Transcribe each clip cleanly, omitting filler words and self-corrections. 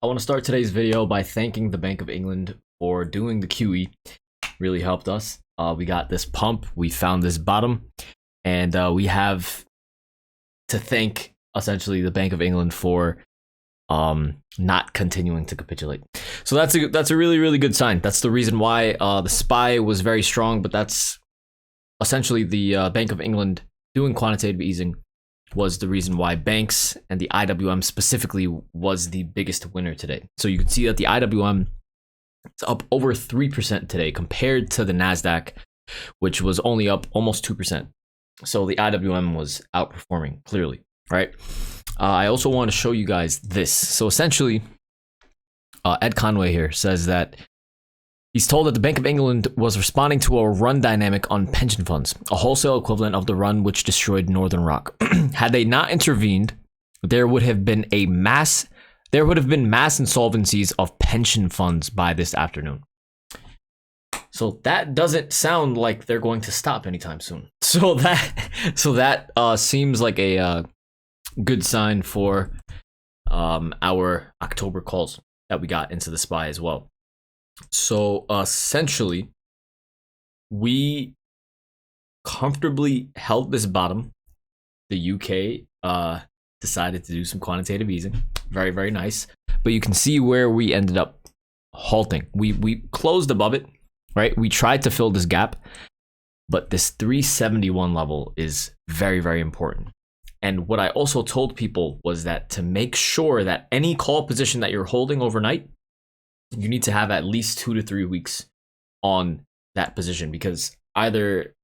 I want to start today's video by thanking the Bank of England for doing the QE. Really helped us. We got this pump, we found this bottom, and we have to thank essentially the Bank of England for not continuing to capitulate. So that's a really good sign. That's the reason why the SPY was very strong, but that's essentially the Bank of England doing quantitative easing was the reason why banks and the IWM specifically was the biggest winner today. So you can see that the IWM is up over 3% today compared to the NASDAQ, which was only up almost 2%. So the IWM was outperforming clearly, right? I also want to show you guys this. So essentially, Ed Conway here says that he's told that the Bank of England was responding to a run dynamic on pension funds, a wholesale equivalent of the run which destroyed Northern Rock. Had they not intervened, there would have been mass insolvencies of pension funds by this afternoon. So that doesn't sound like they're going to stop anytime soon. So that seems like a good sign for our October calls that we got into the SPY as well. So essentially, we comfortably held this bottom. The UK decided to do some quantitative easing. Very nice. But you can see where we ended up halting. We closed above it, right? We tried to fill this gap, but this 371 level is very important. And what I also told people was that to make sure that any call position that you're holding overnight, you need to have at least 2 to 3 weeks on that position, because either,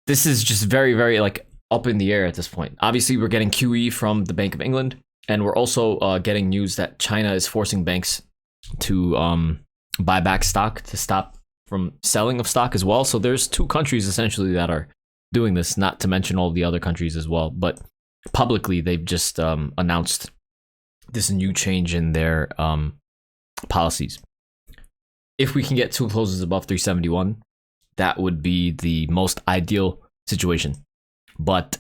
this is just very like up in the air at this point. Obviously, we're getting QE from the Bank of England, and we're also getting news that China is forcing banks to buy back stock to stop from selling of stock as well. So there's 2 countries essentially that are doing this, not to mention all the other countries as well. But publicly, they've just announced this new change in their policies. If we can get 2 closes above 371, that would be the most ideal situation. But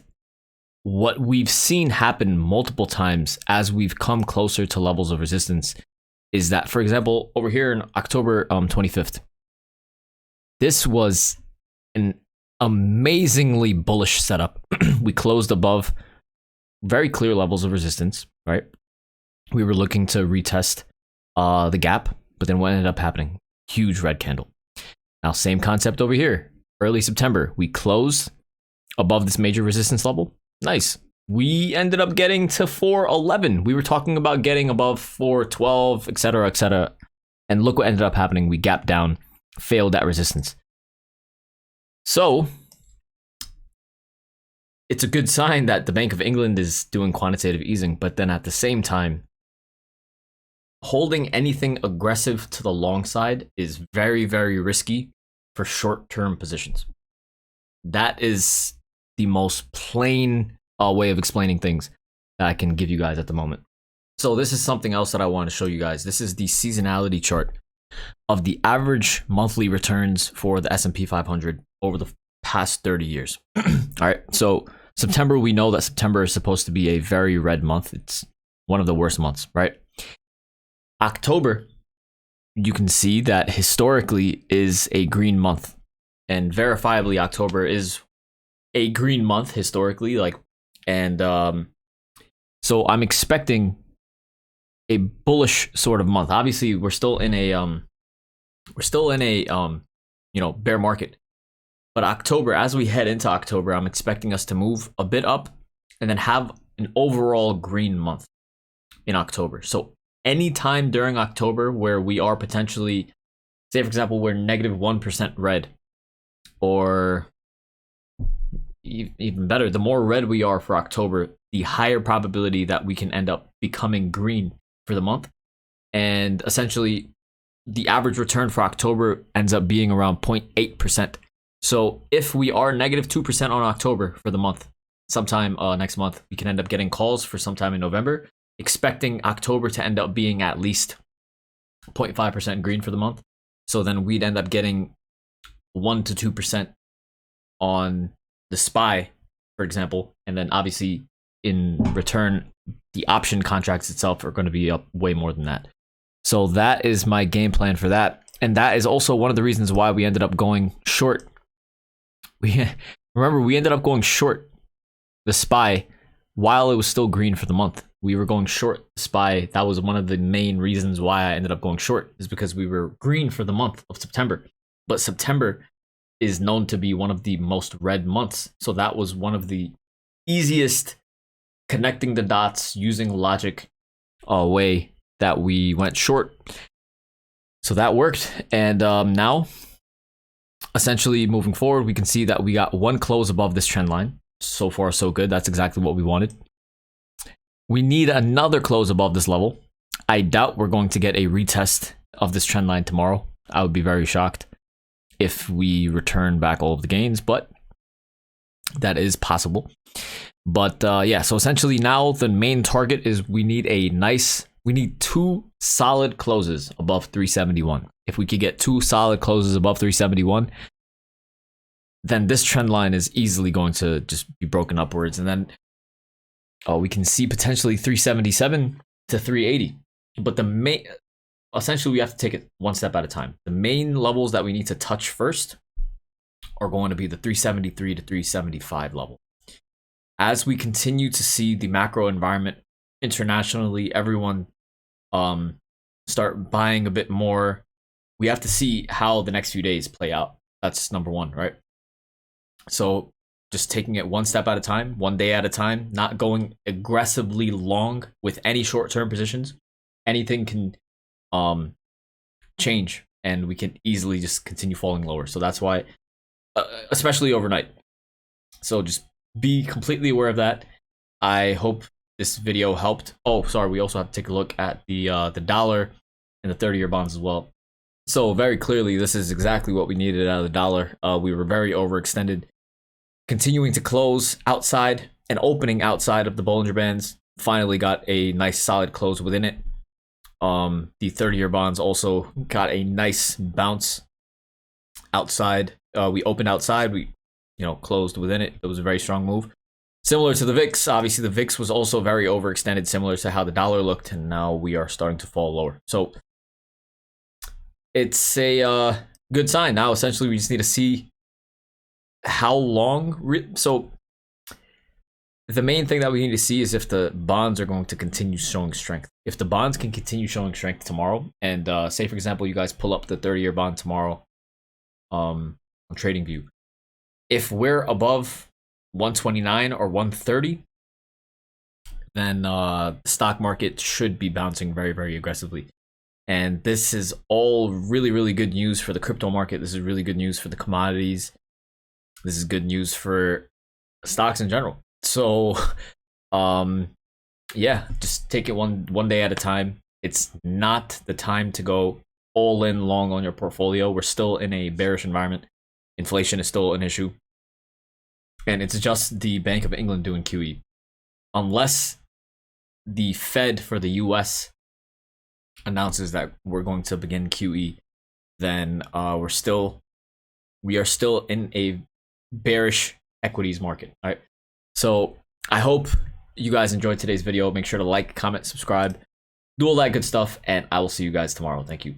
what we've seen happen multiple times as we've come closer to levels of resistance is that, for example, over here in October 25th, this was an amazingly bullish setup. We closed above very clear levels of resistance, right? We were looking to retest the gap, but then what ended up happening? Huge red candle. Now, same concept over here. Early September, we closed above this major resistance level. Nice. We ended up getting to 411. We were talking about getting above 412, etc., etc. And look what ended up happening. We gapped down, failed that resistance. So it's a good sign that the Bank of England is doing quantitative easing, but then at the same time, holding anything aggressive to the long side is very risky for short-term positions. That is the most plain way of explaining things that I can give you guys at the moment. So this is something else that I want to show you guys. This is the seasonality chart of the average monthly returns for the SP 500 over the past 30 years. All right, so September, we know that September is supposed to be a very red month. It's one of the worst months, right? October, you can see that historically is a green month, and verifiably October is a green month historically, so I'm expecting a bullish sort of month. Obviously, we're still in a bear market, but October, as we head into October, I'm expecting us to move a bit up and then have an overall green month in October. So anytime during October where we are potentially, say for example, we're negative 1% red, or even better, the more red we are for October, the higher probability that we can end up becoming green for the month. And essentially, the average return for October ends up being around 0.8%. So if we are negative 2% on October for the month, sometime next month, we can end up getting calls for sometime in November, expecting October to end up being at least 0.5% green for the month. So then we'd end up getting 1 to 2% on the SPY, for example, and then obviously in return the option contracts itself are going to be up way more than that. So that is my game plan for that. And that is also one of the reasons why we ended up going short. Remember, we ended up going short the SPY while it was still green for the month. We were going short the SPY. That was one of the main reasons why I ended up going short, is because we were green for the month of September. But September is known to be one of the most red months. So that was one of the easiest connecting the dots using logic way that we went short. So that worked. And now, essentially moving forward, we can see that we got one close above this trend line. So far, so good. That's exactly what we wanted. We need another close above this level. I doubt we're going to get a retest of this trend line tomorrow. I would be very shocked if we return back all of the gains, but that is possible. But yeah, so essentially now the main target is we need two solid closes above 371. If we could get two solid closes above 371, then this trend line is easily going to just be broken upwards. And then we can see potentially 377 to 380. But essentially we have to take it one step at a time. The main levels that we need to touch first are going to be the 373 to 375 level. As we continue to see the macro environment internationally, everyone start buying a bit more, we have to see how the next few days play out. That's number one, right? So just taking it one step at a time, one day at a time, not going aggressively long with any short-term positions. Anything can change and we can easily just continue falling lower. So that's why, especially overnight. So just be completely aware of that. I hope this video helped. Oh, sorry, we also have to take a look at the dollar and the 30-year bonds as well. So very clearly, this is exactly what we needed out of the dollar. We were very overextended. Continuing to close outside and opening outside of the Bollinger Bands, finally got a nice solid close within it. The 30-year bonds also got a nice bounce outside. We opened outside, we closed within it. It was a very strong move. Similar to the VIX, obviously the VIX was also very overextended, similar to how the dollar looked, and now we are starting to fall lower. So it's a good sign. Now essentially we just need to see how long. So the main thing that we need to see is if the bonds are going to continue showing strength. If the bonds can continue showing strength tomorrow, and say for example you guys pull up the 30-year bond tomorrow on TradingView, if we're above 129 or 130, then the stock market should be bouncing very, very aggressively. And this is all really, really good news for the crypto market. This is really good news for the commodities. This is good news for stocks in general. So yeah, just take it one day at a time. It's not the time to go all in long on your portfolio. We're still in a bearish environment. Inflation is still an issue. And it's just the Bank of England doing QE. Unless the Fed for the US announces that we're going to begin QE, then we are still in a bearish equities market. All right. So I hope you guys enjoyed today's video. Make sure to like, comment, subscribe, do all that good stuff, and I will see you guys tomorrow. Thank you.